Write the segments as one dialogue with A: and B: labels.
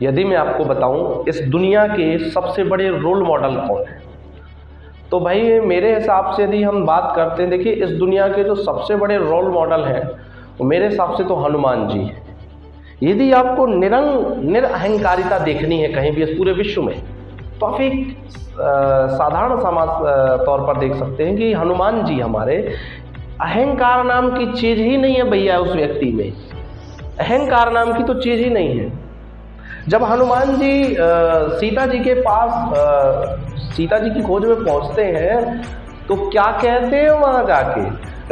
A: यदि मैं आपको बताऊं इस दुनिया के सबसे बड़े रोल मॉडल कौन है, तो भाई मेरे हिसाब से यदि हम बात करते हैं, देखिए इस दुनिया के जो सबसे बड़े रोल मॉडल हैं वो मेरे हिसाब से तो हनुमान जी हैं। यदि आपको निरअहंकारिता देखनी है कहीं भी इस पूरे विश्व में, तो आप एक साधारण समाज तौर पर देख सकते हैं कि हनुमान जी हमारे, अहंकार नाम की चीज़ ही नहीं है भैया उस व्यक्ति में, अहंकार नाम की तो चीज़ ही नहीं है। जब हनुमान जी सीता जी के पास सीता जी की खोज में पहुंचते हैं तो क्या कहते हैं वहां जाके,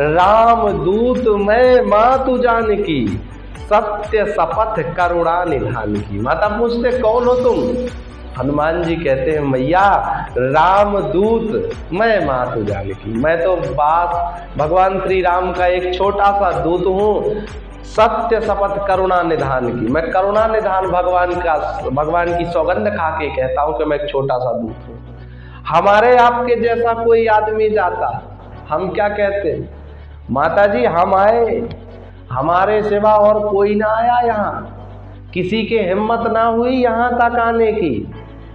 A: राम दूत मैं मातु जानकी, सत्य शपथ करुणा निधान की। माता पूछते कौन हो तुम, हनुमान जी कहते हैं मैया राम दूत मैं मातु जानकी, मैं तो भगवान श्री राम का एक छोटा सा दूत हूँ, सत्य शपथ करुणा निधान की, मैं करुणा निधान भगवान की सौगंध खा के कहता हूँ कि मैं एक छोटा सा दूत हूँ। हमारे आपके जैसा कोई आदमी जाता, हम क्या कहते, माता जी हम आए, हमारे सिवा और कोई ना आया यहाँ, किसी के हिम्मत ना हुई यहाँ तक आने की,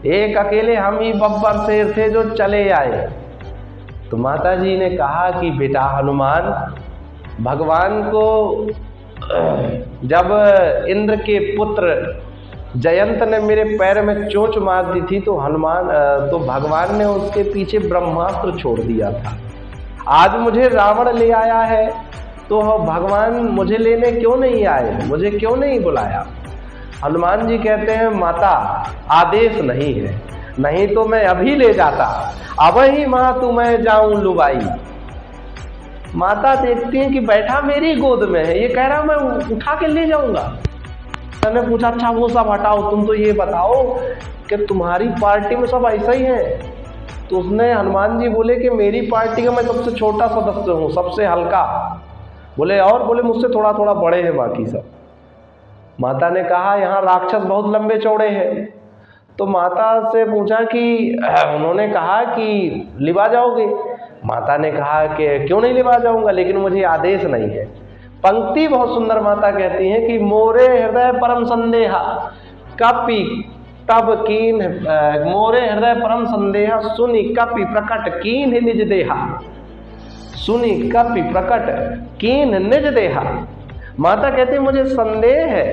A: एक अकेले हम ही बब्बर शेर थे जो चले आए। तो माता जी ने कहा कि बेटा हनुमान, भगवान को जब इंद्र के पुत्र जयंत ने मेरे पैर में चोंच मार दी थी तो भगवान ने उसके पीछे ब्रह्मास्त्र छोड़ दिया था। आज मुझे रावण ले आया है तो भगवान मुझे लेने क्यों नहीं आए, मुझे क्यों नहीं बुलाया। हनुमान जी कहते हैं माता आदेश नहीं है, नहीं तो मैं अभी ले जाता, अब ही माँ तू मैं जाऊं लुबाई। माता देखती हैं कि बैठा मेरी गोद में है, ये कह रहा मैं उठा के ले जाऊंगा। मैंने पूछा अच्छा वो सब हटाओ, तुम तो ये बताओ कि तुम्हारी पार्टी में सब ऐसा ही है। तो उसने हनुमान जी बोले कि मेरी पार्टी का मैं सबसे छोटा सदस्य हूँ, सबसे हल्का। बोले और, बोले मुझसे थोड़ा थोड़ा बड़े हैं बाकी सब। माता ने कहा यहाँ राक्षस बहुत लंबे चौड़े हैं। तो माता से पूछा कि उन्होंने कहा कि लिवा जाओगे। माता ने कहा कि क्यों नहीं लिवा जाऊंगा, लेकिन मुझे आदेश नहीं है। पंक्ति बहुत सुंदर माता कहती हैं कि मोरे हृदय परम संदेहा कपि तब कीन, मोरे हृदय परम संदेहा सुनि कपि प्रकट कीन निज देहा, सुनि कपि प्रकट कीन निज देहा। माता कहती है मुझे संदेह है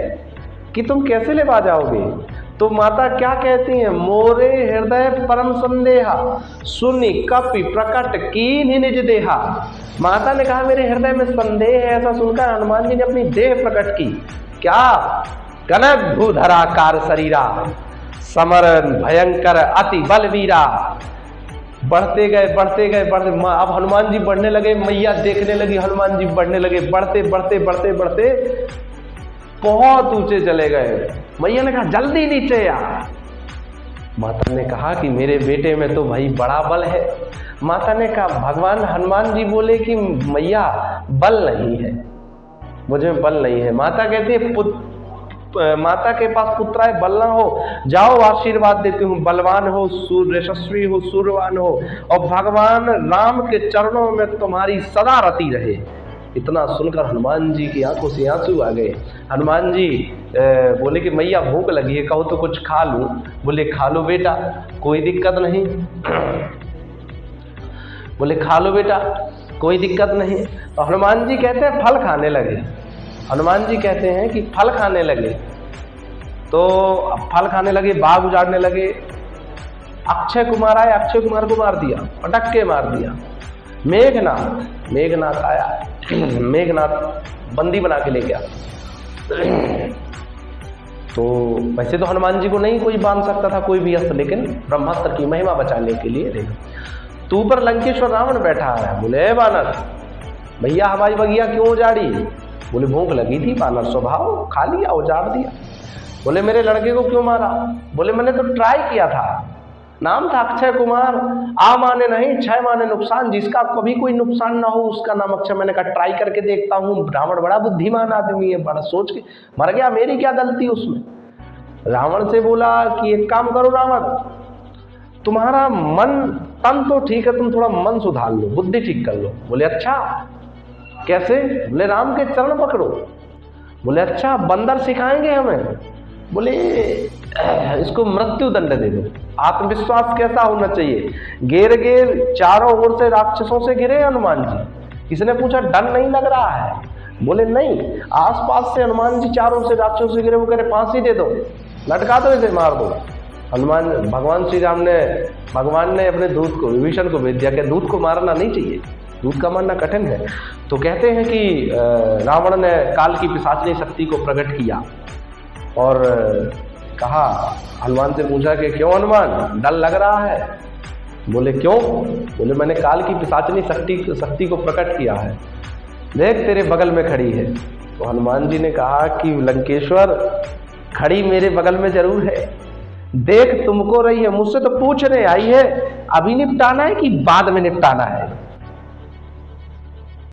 A: कि तुम कैसे लेवा जाओगे। तो माता क्या कहती हैं, मोरे हृदय परम संदेहा सुनि कपि प्रकट कीन निज देहा। माता ने कहा मेरे हृदय में संदेह है। ऐसा सुनकर हनुमान जी ने अपनी देह प्रकट की। क्या, कनक भूधराकार शरीरा समर भयंकर अति बलवीरा। बढ़ते गए अब हनुमान जी बढ़ने लगे, मैया देखने लगी, हनुमान जी बढ़ने लगे, बढ़ते बहुत ऊंचे चले गए। मैया ने कहा जल्दी नीचे आ। माता ने कहा कि मेरे बेटे में तो भाई बड़ा बल है। माता ने कहा, भगवान हनुमान जी बोले कि मैया बल नहीं है, मुझे बल नहीं है। माता कहती है माता के पास पुत्र है, बल ना हो, जाओ आशीर्वाद देती हूँ, बलवान हो, यशस्वी हो, सूर्यवान हो, और भगवान राम के चरणों में तुम्हारी सदा रति रहे। इतना सुनकर हनुमान जी की आंखों से आंसू आ गए। हनुमान जी बोले कि मैया भूख लगी है, कहो तो कुछ खा लूं। बोले खा लो बेटा, कोई दिक्कत नहीं। बोले खा लो बेटा, कोई दिक्कत नहीं। तो हनुमान जी कहते हैं फल खाने लगे। हनुमान जी कहते हैं कि फल खाने लगे, तो फल खाने लगे, बाग उजाड़ने लगे। अक्षय कुमार आए, अक्षय कुमार को मार दिया, पटक के मार दिया। मेघनाथ आया, मेघनाथ बंदी बना के ले गया। तो वैसे तो हनुमान जी को नहीं कोई बांध सकता था कोई भी अस्त्र, लेकिन ब्रह्मास्त्र की महिमा बचाने के लिए देखो तू पर लंकेश्वर रावण बैठा है। बोले बानर भैया हमारी बगिया क्यों उजाड़ी। बोले भूख लगी थी, बानर स्वभाव, खा लिया, उजाड़ दिया। बोले मेरे लड़के को क्यों मारा। बोले मैंने तो ट्राई किया था, नाम था अक्षय कुमार, आ माने नहीं क्षय माने नुकसान, जिसका कभी कोई नुकसान ना हो उसका नाम अक्षय। मैंने कहा ट्राई करके देखता हूँ। रावण बड़ा बुद्धिमान आदमी है, बड़ा सोच के मर गया, मेरी क्या गलती उसमें। रावण से बोला कि एक काम करो रावण, तुम्हारा मन तन तो ठीक है, तुम थोड़ा मन सुधार लो, बुद्धि ठीक कर लो। बोले अच्छा कैसे। बोले राम के चरण पकड़ो। बोले अच्छा बंदर सिखाएंगे हमें। बोले इसको मृत्यु दंड दे दो। आत्मविश्वास कैसा होना चाहिए? घेर घेर चारों ओर से राक्षसों से घिरे हनुमान जी। किसी ने पूछा डर नहीं लग रहा है? बोले नहीं, आसपास से हनुमान जी चारों से राक्षसों से घिरे। वो कह रहे फांसी दे दो, लटका दो, इसे मार दो। हनुमान भगवान श्री राम ने भगवान ने अपने दूत को विभीषण को भेज दिया कि दूत को मारना नहीं चाहिए, दूत का मारना कठिन है। तो कहते हैं कि रावण ने काल की पिशाचिनी शक्ति को प्रकट किया और कहा, हनुमान से पूछा कि क्यों हनुमान, डर लग रहा है? बोले क्यों? बोले मैंने काल की पिशाचिनी शक्ति को प्रकट किया है, देख तेरे बगल में खड़ी है। तो हनुमान जी ने कहा कि लंकेश्वर, खड़ी मेरे बगल में जरूर है, देख तुमको रही है, मुझसे तो पूछने आई है, अभी निपटाना है कि बाद में निपटाना है?